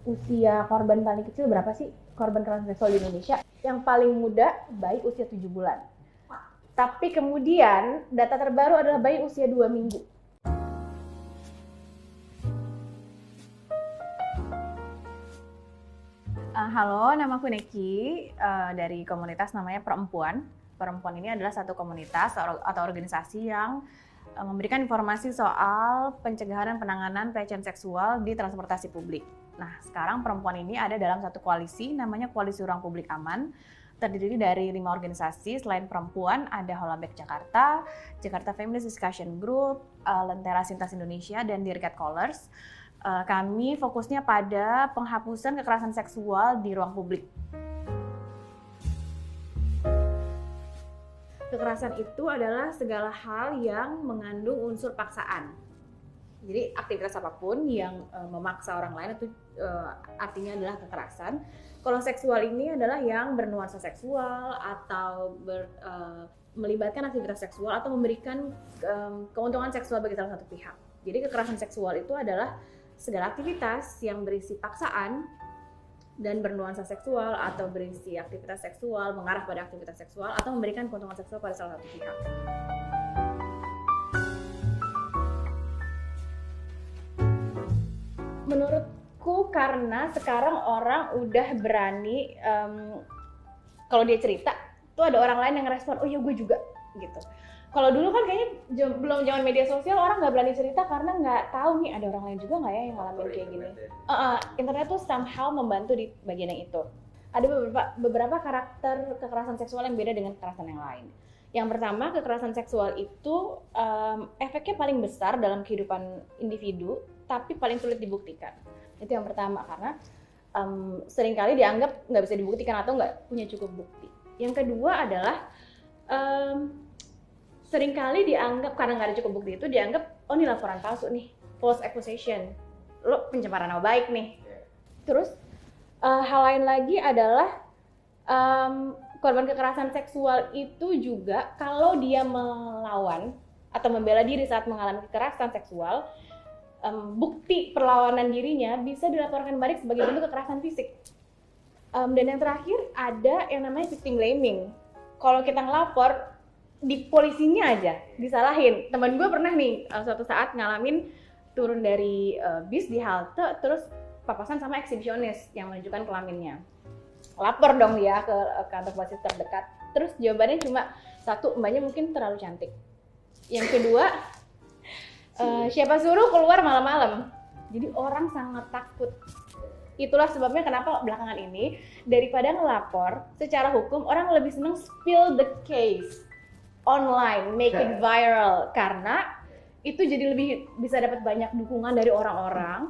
usia korban paling kecil berapa sih korban kekerasan seksual di Indonesia? Yang paling muda bayi usia 7 bulan. Tapi kemudian data terbaru adalah bayi usia 2 minggu. Halo, nama aku Neki dari komunitas namanya Perempuan. Perempuan ini adalah satu komunitas atau organisasi yang memberikan informasi soal pencegahan dan penanganan pelecehan seksual di transportasi publik. Nah, sekarang Perempuan ini ada dalam satu koalisi namanya Koalisi Ruang Publik Aman. Terdiri dari 5 organisasi. Selain Perempuan, ada Holabek Jakarta, Jakarta Feminist Discussion Group, Lentera Sintas Indonesia, dan Dear Catcallers. Kami fokusnya pada penghapusan kekerasan seksual di ruang publik. Kekerasan itu adalah segala hal yang mengandung unsur paksaan. Jadi aktivitas apapun yang memaksa orang lain itu artinya adalah kekerasan. Kalau seksual ini adalah yang bernuansa seksual atau melibatkan aktivitas seksual atau memberikan keuntungan seksual bagi salah satu pihak. Jadi kekerasan seksual itu adalah segala aktivitas yang berisi paksaan dan bernuansa seksual atau berisi aktivitas seksual, mengarah pada aktivitas seksual atau memberikan keuntungan seksual pada salah satu pihak. Menurutku karena sekarang orang udah berani, kalau dia cerita, tuh ada orang lain yang ngerespon, oh iya gue juga, gitu. Kalau dulu kan kayaknya belum zaman media sosial, orang nggak berani cerita karena nggak tahu nih ada orang lain juga nggak ya yang ngalamin kayak gini. Internet tuh somehow membantu di bagian yang itu. Ada beberapa karakter kekerasan seksual yang beda dengan kekerasan yang lain. Yang pertama, kekerasan seksual itu efeknya paling besar dalam kehidupan individu, tapi paling sulit dibuktikan. Itu yang pertama, karena seringkali dianggap nggak bisa dibuktikan atau nggak punya cukup bukti. Yang kedua adalah seringkali dianggap, karena nggak ada cukup bukti itu, dianggap, oh ini laporan palsu nih, false accusation, lo pencemaran nama baik nih. Terus hal lain lagi adalah korban kekerasan seksual itu juga kalau dia melawan atau membela diri saat mengalami kekerasan seksual, bukti perlawanan dirinya bisa dilaporkan balik sebagai bentuk kekerasan fisik. Dan yang terakhir ada yang namanya victim blaming. Kalau kita ngelapor, di polisinya aja disalahin. Teman gue pernah nih suatu saat ngalamin turun dari bis di halte, terus papasan sama eksibisionis yang menunjukkan kelaminnya. Lapor dong dia ke kantor polisi terdekat. Terus jawabannya cuma satu, mbaknya mungkin terlalu cantik. Yang kedua, siapa suruh keluar malam-malam. Jadi orang sangat takut. Itulah sebabnya kenapa belakangan ini daripada ngelapor secara hukum, orang lebih seneng spill the case online, make it viral, karena itu jadi lebih bisa dapat banyak dukungan dari orang-orang,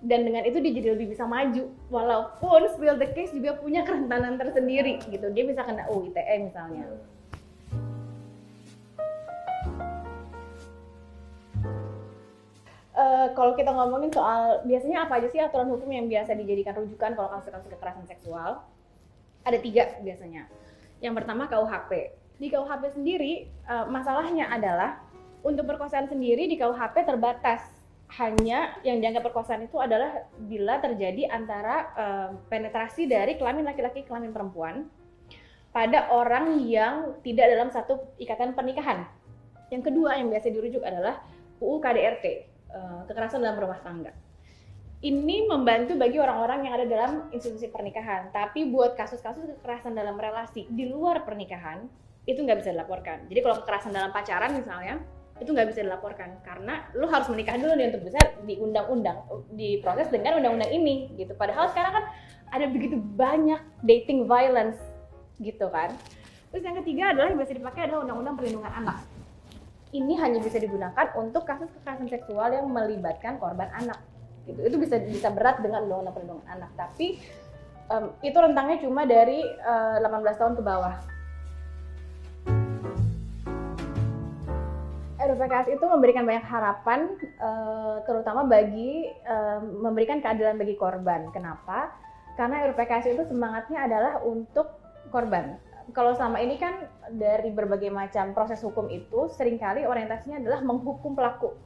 dan dengan itu dia jadi lebih bisa maju. Walaupun spill the case juga punya kerentanan tersendiri gitu, dia bisa kena UITE misalnya. Kalau kita ngomongin soal biasanya apa aja sih aturan hukum yang biasa dijadikan rujukan kalau kasus-kasus kekerasan seksual, ada 3 biasanya. Yang pertama KUHP. Di KUHP sendiri, masalahnya adalah untuk perkosaan sendiri di KUHP terbatas. Hanya yang dianggap perkosaan itu adalah bila terjadi antara penetrasi dari kelamin laki-laki ke kelamin perempuan pada orang yang tidak dalam satu ikatan pernikahan. Yang kedua yang biasa dirujuk adalah UU KDRT, kekerasan dalam rumah tangga. Ini membantu bagi orang-orang yang ada dalam institusi pernikahan, tapi buat kasus-kasus kekerasan dalam relasi di luar pernikahan, itu nggak bisa dilaporkan. Jadi kalau kekerasan dalam pacaran misalnya, itu nggak bisa dilaporkan karena lu harus menikah dulu nih untuk bisa diproses dengan undang-undang ini gitu. Padahal sekarang kan ada begitu banyak dating violence gitu kan. Terus yang ketiga adalah yang biasa dipakai adalah undang-undang perlindungan anak. Ini hanya bisa digunakan untuk kasus kekerasan seksual yang melibatkan korban anak gitu. Itu bisa berat dengan undang-undang perlindungan anak, tapi itu rentangnya cuma dari 18 tahun ke bawah. RUPKS itu memberikan banyak harapan, terutama bagi memberikan keadilan bagi korban. Kenapa? Karena RUPKS itu semangatnya adalah untuk korban. Kalau selama ini kan dari berbagai macam proses hukum itu seringkali orientasinya adalah menghukum pelaku.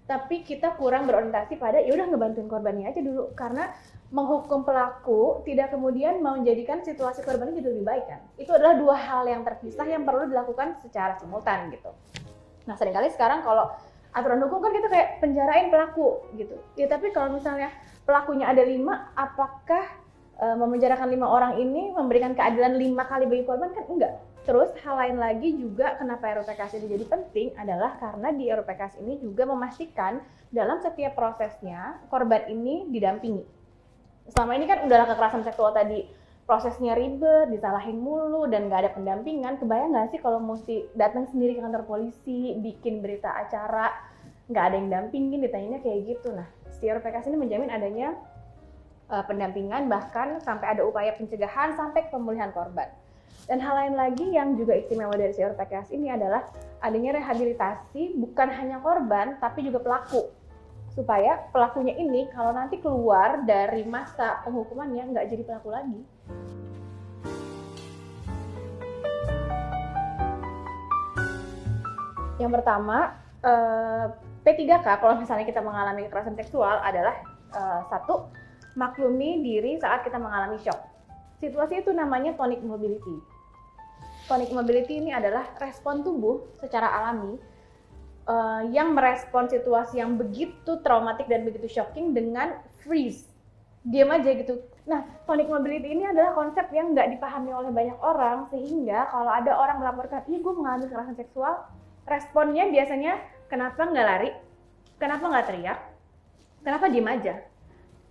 tapi kita kurang berorientasi pada ya udah ngebantuin korbannya aja dulu, karena menghukum pelaku tidak kemudian menjadikan situasi korbannya jadi lebih baik kan. Itu adalah dua hal yang terpisah yang perlu dilakukan secara simultan gitu. Nah seringkali sekarang kalau aturan hukum kan kita kayak penjarain pelaku gitu. Ya tapi kalau misalnya pelakunya ada 5, apakah memenjarakan 5 orang ini memberikan keadilan 5 kali bagi korban? Kan enggak. Terus hal lain lagi juga kenapa RUPKS ini jadi penting adalah karena di RUPKS ini juga memastikan dalam setiap prosesnya korban ini didampingi. Selama ini kan udahlah kekerasan seksual tadi prosesnya ribet, disalahin mulu dan nggak ada pendampingan. Kebayang nggak sih kalau mesti datang sendiri ke kantor polisi, bikin berita acara, nggak ada yang dampingin, ditanyanya kayak gitu. Nah, si RUPKS ini menjamin adanya pendampingan, bahkan sampai ada upaya pencegahan sampai pemulihan korban. Dan hal lain lagi yang juga istimewa dari RUPKS ini adalah adanya rehabilitasi bukan hanya korban tapi juga pelaku, supaya pelakunya ini kalau nanti keluar dari masa penghukumannya nggak jadi pelaku lagi. Yang pertama, P3K kalau misalnya kita mengalami kekerasan seksual adalah satu, maklumi diri saat kita mengalami shock. Situasi itu namanya tonic mobility. Tonic mobility ini adalah respon tubuh secara alami yang merespon situasi yang begitu traumatik dan begitu shocking dengan freeze, diam aja gitu. Nah, tonic mobility ini adalah konsep yang nggak dipahami oleh banyak orang, sehingga kalau ada orang melaporkan, ih gue mengalami kekerasan seksual, responnya biasanya kenapa nggak lari, kenapa nggak teriak, kenapa diam aja.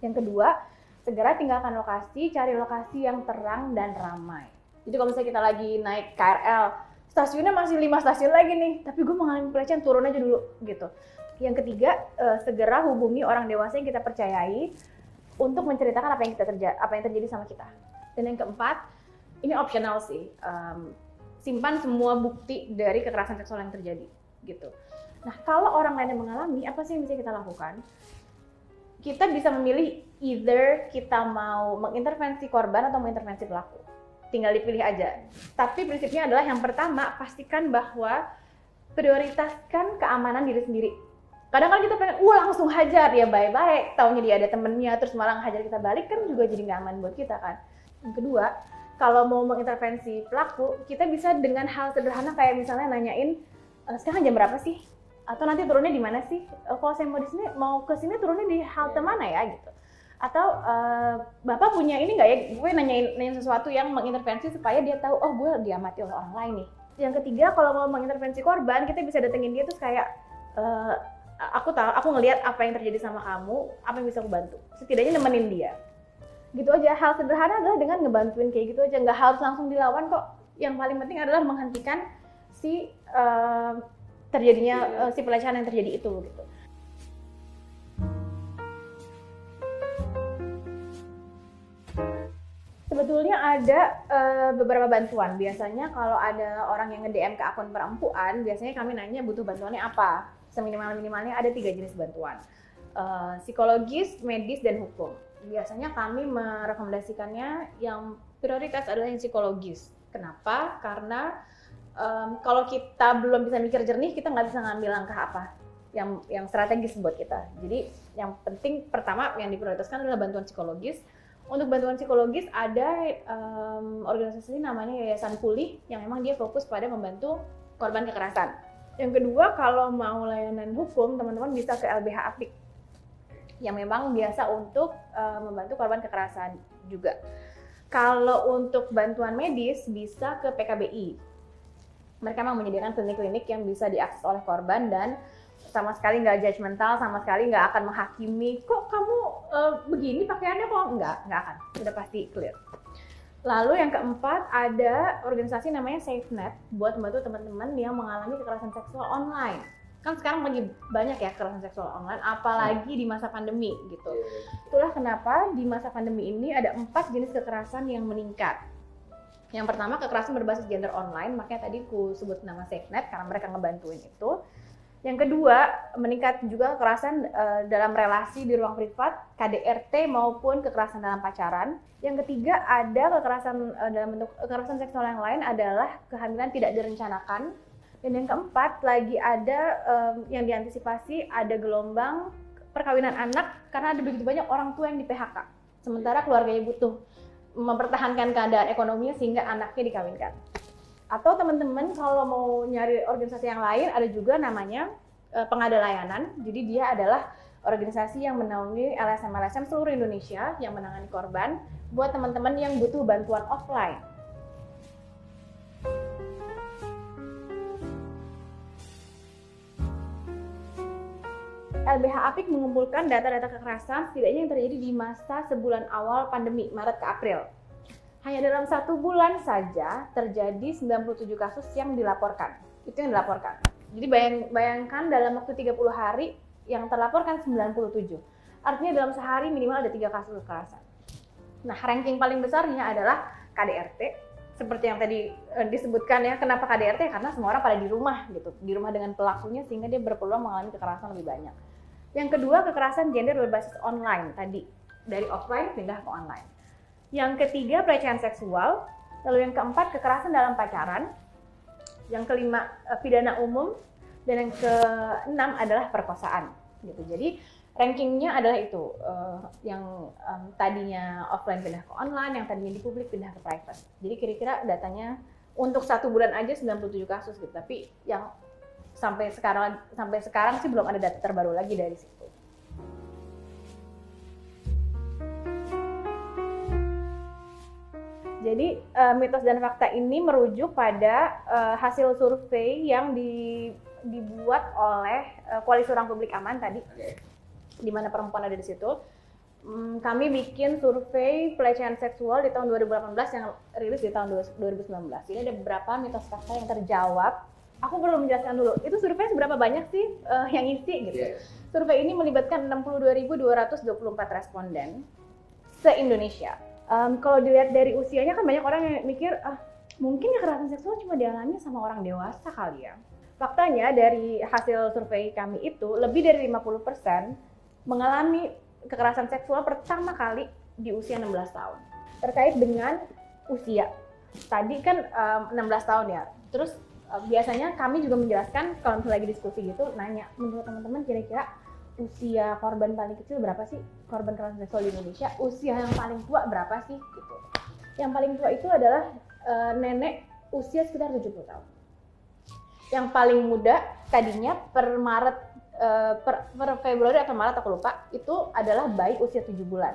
Yang kedua, segera tinggalkan lokasi, cari lokasi yang terang dan ramai. Jadi kalau misalnya kita lagi naik KRL, stasiunnya masih 5 stasiun lagi nih, tapi gue mengalami pelecehan, turun aja dulu gitu. Yang ketiga, segera hubungi orang dewasa yang kita percayai untuk menceritakan apa yang terjadi sama kita. Dan yang keempat, ini optional sih, simpan semua bukti dari kekerasan seksual yang terjadi gitu. Nah kalau orang lain yang mengalami, apa sih yang bisa kita lakukan? Kita bisa memilih either kita mau mengintervensi korban atau mengintervensi pelaku. Tinggal dipilih aja. Tapi prinsipnya adalah yang pertama, pastikan bahwa prioritaskan keamanan diri sendiri. Kadang kan kita pengen, langsung hajar, ya baik-baik, taunya dia ada temennya, terus malah hajar kita balik, kan juga jadi nggak aman buat kita kan. Yang kedua, kalau mau mengintervensi pelaku, kita bisa dengan hal sederhana kayak misalnya nanyain, sekarang jam berapa sih? Atau nanti turunnya di mana sih? Kalau saya mau ke sini turunnya di halte mana ya gitu. Atau Bapak punya ini nggak ya, gue nanyain sesuatu yang mengintervensi supaya dia tahu, oh gue diamati oleh orang lain nih. Yang ketiga, kalau mau mengintervensi korban, kita bisa datengin dia terus kayak, aku ngelihat apa yang terjadi sama kamu, apa yang bisa aku bantu. Setidaknya nemenin dia. Gitu aja, hal sederhana adalah dengan ngebantuin kayak gitu aja, nggak harus langsung dilawan kok. Yang paling penting adalah menghentikan si terjadinya si pelecehan yang terjadi itu gitu. Sebetulnya ada beberapa bantuan. Biasanya kalau ada orang yang nge-DM ke akun perempuan, biasanya kami nanya butuh bantuannya apa. Seminimal-minimalnya ada 3 jenis bantuan. Psikologis, medis, dan hukum. Biasanya kami merekomendasikannya yang prioritas adalah yang psikologis. Kenapa? Karena kalau kita belum bisa mikir jernih, kita nggak bisa ngambil langkah apa yang strategis buat kita. Jadi yang penting pertama yang diprioritaskan adalah bantuan psikologis. Untuk bantuan psikologis ada organisasi namanya Yayasan Pulih yang memang dia fokus pada membantu korban kekerasan. Yang kedua, kalau mau layanan hukum, teman-teman bisa ke LBH Apik yang memang biasa untuk membantu korban kekerasan juga. Kalau untuk bantuan medis bisa ke PKBI. Mereka memang menyediakan klinik-klinik yang bisa diakses oleh korban dan sama sekali nggak judgmental, sama sekali nggak akan menghakimi, kok kamu begini pakaiannya kok, nggak akan, sudah pasti clear. Lalu yang keempat ada organisasi namanya SafeNet buat membantu teman-teman yang mengalami kekerasan seksual online. Kan sekarang lagi banyak ya kekerasan seksual online, apalagi di masa pandemi gitu. Itulah kenapa di masa pandemi ini ada 4 jenis kekerasan yang meningkat. Yang pertama kekerasan berbasis gender online, makanya tadi aku sebut nama SafeNet karena mereka ngebantuin itu. Yang kedua, meningkat juga kekerasan dalam relasi di ruang privat, KDRT maupun kekerasan dalam pacaran. Yang ketiga, ada kekerasan dalam bentuk kekerasan seksual yang lain adalah kehamilan tidak direncanakan. Dan yang keempat, lagi ada yang diantisipasi, ada gelombang perkawinan anak karena ada begitu banyak orang tua yang di PHK. Sementara keluarganya butuh mempertahankan keadaan ekonominya sehingga anaknya dikawinkan. Atau teman-teman kalau mau nyari organisasi yang lain, ada juga namanya pengada layanan. Jadi dia adalah organisasi yang menaungi LSM-LSM seluruh Indonesia yang menangani korban buat teman-teman yang butuh bantuan offline. LBH Apik mengumpulkan data-data kekerasan setidaknya yang terjadi di masa sebulan awal pandemi, Maret ke April. Hanya dalam 1 bulan saja terjadi 97 kasus yang dilaporkan. Itu yang dilaporkan. Jadi bayangkan dalam waktu 30 hari yang terlaporkan 97. Artinya dalam sehari minimal ada 3 kasus kekerasan. Nah, ranking paling besarnya adalah KDRT. Seperti yang tadi disebutkan ya, kenapa KDRT? Karena semua orang pada di rumah gitu, di rumah dengan pelakunya sehingga dia berpeluang mengalami kekerasan lebih banyak. Yang kedua, kekerasan gender berbasis online tadi, dari offline pindah ke online. Yang ketiga, pelecehan seksual. Lalu yang keempat, kekerasan dalam pacaran. Yang kelima, pidana umum. Dan yang keenam adalah perkosaan. Gitu. Jadi rankingnya adalah itu, yang tadinya offline pindah ke online, yang tadinya di publik pindah ke private. Jadi kira-kira datanya untuk 1 bulan aja 97 kasus gitu. Tapi yang sampai sekarang sih belum ada data terbaru lagi dari situ. Jadi mitos dan fakta ini merujuk pada hasil survei yang dibuat oleh Koalisi Ruang Publik Aman tadi, di mana perempuan ada di situ. Kami bikin survei pelecehan seksual di tahun 2018 yang rilis di tahun 2019. Ini ada beberapa mitos fakta yang terjawab. Aku perlu menjelaskan dulu, itu survei seberapa banyak sih yang isi gitu. Survei ini melibatkan 62.224 responden se-Indonesia. Kalau dilihat dari usianya kan banyak orang yang mikir, mungkin kekerasan seksual cuma dialami sama orang dewasa kali ya. Faktanya dari hasil survei kami itu, lebih dari 50% mengalami kekerasan seksual pertama kali di usia 16 tahun. Terkait dengan usia, tadi kan 16 tahun ya, terus biasanya kami juga menjelaskan kalau misalnya lagi diskusi gitu, nanya menurut teman-teman kira-kira usia korban paling kecil berapa sih korban kekerasan seksual di Indonesia, usia yang paling tua berapa sih gitu. Yang paling tua itu adalah nenek usia sekitar 70 tahun. Yang paling muda tadinya per Februari atau Maret aku lupa, itu adalah bayi usia 7 bulan.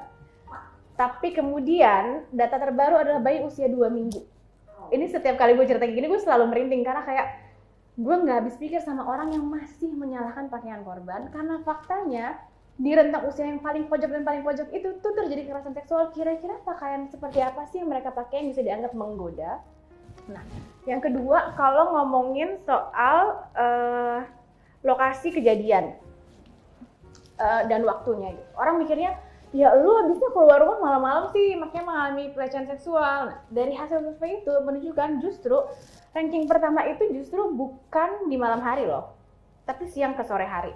Tapi kemudian data terbaru adalah bayi usia 2 minggu. Ini setiap kali gue cerita gini gue selalu merinding karena kayak gue nggak habis pikir sama orang yang masih menyalahkan pakaian korban, karena faktanya di rentang usia yang paling pojok dan paling pojok itu tuh terjadi kekerasan seksual. Kira-kira pakaian seperti apa sih yang mereka pakai yang bisa dianggap menggoda? Nah, yang kedua, kalau ngomongin soal lokasi kejadian dan waktunya gitu. Orang mikirnya, ya lu abisnya keluar rumah malam-malam sih, makanya mengalami pelecehan seksual. Nah, dari hasil survei itu menunjukkan justru ranking pertama itu justru bukan di malam hari loh, tapi siang ke sore hari.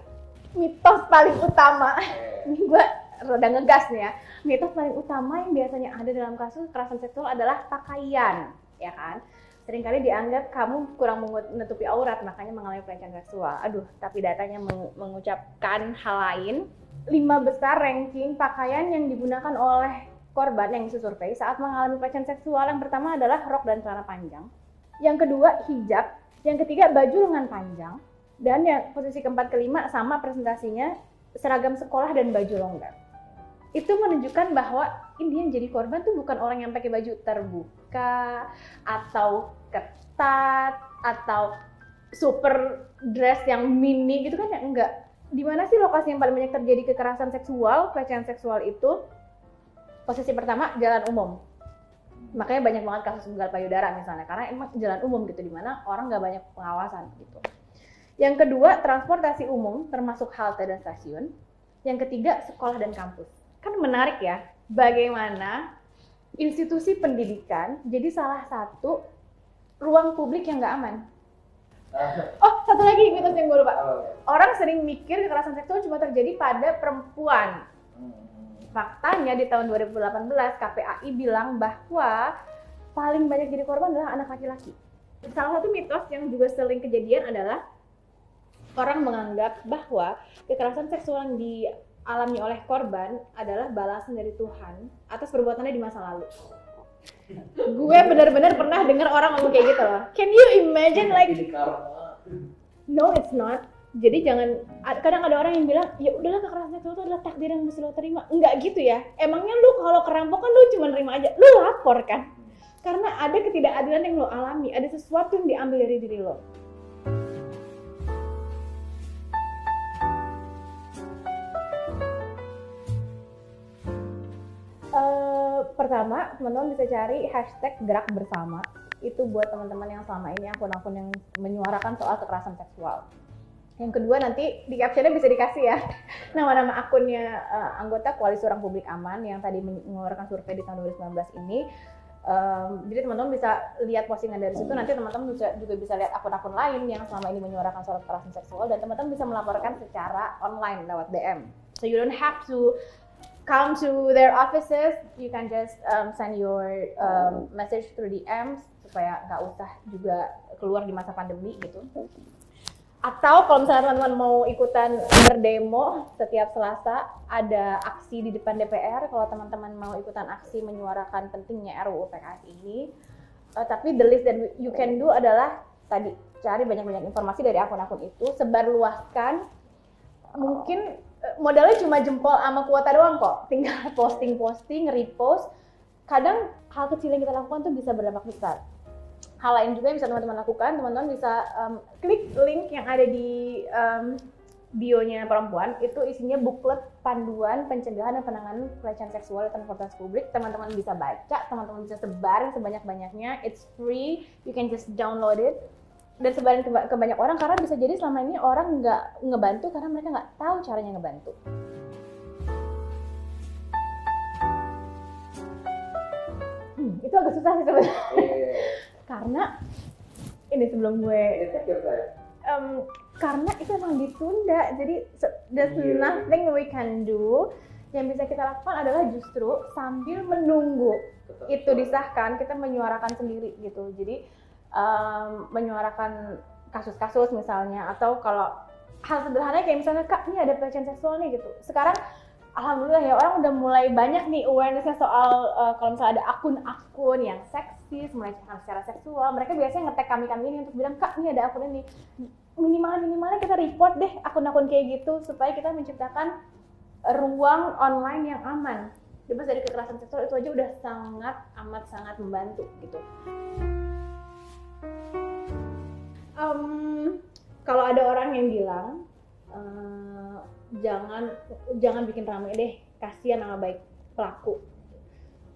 Mitos paling utama, ini gue rada ngegas nih ya, mitos paling utama yang biasanya ada dalam kasus kekerasan seksual adalah pakaian, ya kan? Seringkali dianggap kamu kurang menutupi aurat, makanya mengalami pelecehan seksual. Aduh, tapi datanya mengucapkan hal lain. 5 besar ranking pakaian yang digunakan oleh korban yang isi survei saat mengalami pelecehan seksual. Yang pertama adalah rok dan celana panjang. Yang kedua hijab. Yang ketiga baju lengan panjang. Dan yang posisi keempat kelima sama presentasinya seragam sekolah dan baju longgar. Itu menunjukkan bahwa ini yang jadi korban tuh bukan orang yang pakai baju terbuka atau ketat atau super dress yang mini gitu kan ya, enggak. Di mana sih lokasi yang paling banyak terjadi kekerasan seksual, pelecehan seksual itu? Posisi pertama jalan umum. Makanya banyak banget kasus begal payudara misalnya, karena emang jalan umum gitu, di mana orang nggak banyak pengawasan gitu. Yang kedua, transportasi umum termasuk halte dan stasiun. Yang ketiga, sekolah dan kampus. Kan menarik ya, bagaimana institusi pendidikan jadi salah satu ruang publik yang nggak aman. Oh, satu lagi mitos yang gue lupa. Orang sering mikir kekerasan seksual cuma terjadi pada perempuan. Faktanya di tahun 2018 KPAI bilang bahwa paling banyak jadi korban adalah anak laki-laki. Salah satu mitos yang juga sering kejadian adalah orang menganggap bahwa kekerasan seksual yang dialami oleh korban adalah balasan dari Tuhan atas perbuatannya di masa lalu. Gue benar-benar pernah dengar orang ngomong kayak gitu loh. Can you imagine like no it's not. Jadi jangan, kadang ada orang yang bilang ya udahlah kekerasan seksual itu adalah takdir yang mesti lo terima. Enggak gitu ya. Emangnya lu kalau kerampokan lu cuma terima aja. Lu lapor kan? Karena ada ketidakadilan yang lo alami, ada sesuatu yang diambil dari diri lo. Pertama, teman-teman bisa cari hashtag gerak bersama. Itu buat teman-teman yang selama ini akun-akun yang menyuarakan soal kekerasan seksual. Yang kedua, nanti di captionnya bisa dikasih ya nama-nama akunnya anggota Koalisi Ruang Publik Aman yang tadi mengeluarkan survei di tahun 2019 ini. Jadi teman-teman bisa lihat postingan dari situ. Nanti teman-teman juga bisa lihat akun-akun lain yang selama ini menyuarakan soal kekerasan seksual, dan teman-teman bisa melaporkan secara online lewat DM. So you don't have to come to their offices, you can just send your message through DMs supaya nggak usah juga keluar di masa pandemi gitu. Atau kalau misalnya teman-teman mau ikutan berdemo, setiap Selasa ada aksi di depan DPR. Kalau teman-teman mau ikutan aksi menyuarakan pentingnya RUU PKS ini, tapi the least that you can do adalah tadi cari banyak-banyak informasi dari akun-akun itu, sebarluaskan. Mungkin modalnya cuma jempol sama kuota doang kok, tinggal posting, repost. Kadang hal kecil yang kita lakukan tuh bisa berdampak besar. Hal lain juga yang bisa teman-teman lakukan, teman-teman bisa klik link yang ada di bio-nya Perempuan. Itu isinya booklet panduan pencegahan dan penanganan pelecehan seksual di transportasi publik. Teman-teman bisa baca, teman-teman bisa sebarin sebanyak-banyaknya. It's free, you can just download it dan sebarin ke banyak orang, karena bisa jadi selama ini orang nggak ngebantu karena mereka nggak tahu caranya ngebantu. Itu agak susah sih sebenarnya. Karena ini sebelum gue karena itu emang ditunda, jadi there's nothing we can do. Yang bisa kita lakukan adalah justru sambil menunggu itu disahkan, kita menyuarakan sendiri gitu. Jadi menyuarakan kasus-kasus misalnya, atau kalau hal sederhana kayak misalnya, Kak, ini ada pelecehan seksual nih gitu. Sekarang alhamdulillah ya, orang udah mulai banyak nih awareness-nya soal kalau misalnya ada akun-akun yang seksis, melecehkan secara seksual, mereka biasanya nge-tag kami ini untuk bilang, Kak, ini ada akun ini. Minimalnya kita report deh akun-akun kayak gitu, supaya kita menciptakan ruang online yang aman. Bebas dari kekerasan seksual, itu aja udah sangat membantu gitu. Kalau ada orang yang bilang, jangan bikin ramai deh, kasihan nama baik pelaku.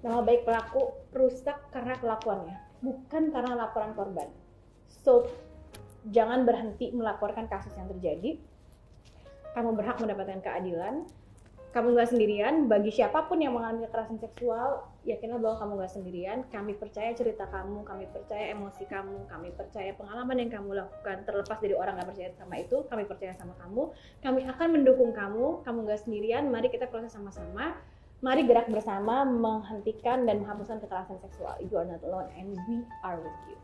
Nama baik pelaku rusak karena kelakuannya, bukan karena laporan korban. So, jangan berhenti melaporkan kasus yang terjadi. Kamu berhak mendapatkan keadilan. Kamu gak sendirian. Bagi siapapun yang mengalami kekerasan seksual, yakinlah bahwa kamu gak sendirian. Kami percaya cerita kamu, kami percaya emosi kamu, kami percaya pengalaman yang kamu lakukan. Terlepas dari orang gak percaya sama itu, kami percaya sama kamu. Kami akan mendukung kamu gak sendirian. Mari kita proses sama-sama. Mari gerak bersama menghentikan dan menghapuskan kekerasan seksual. You are not alone and we are with you.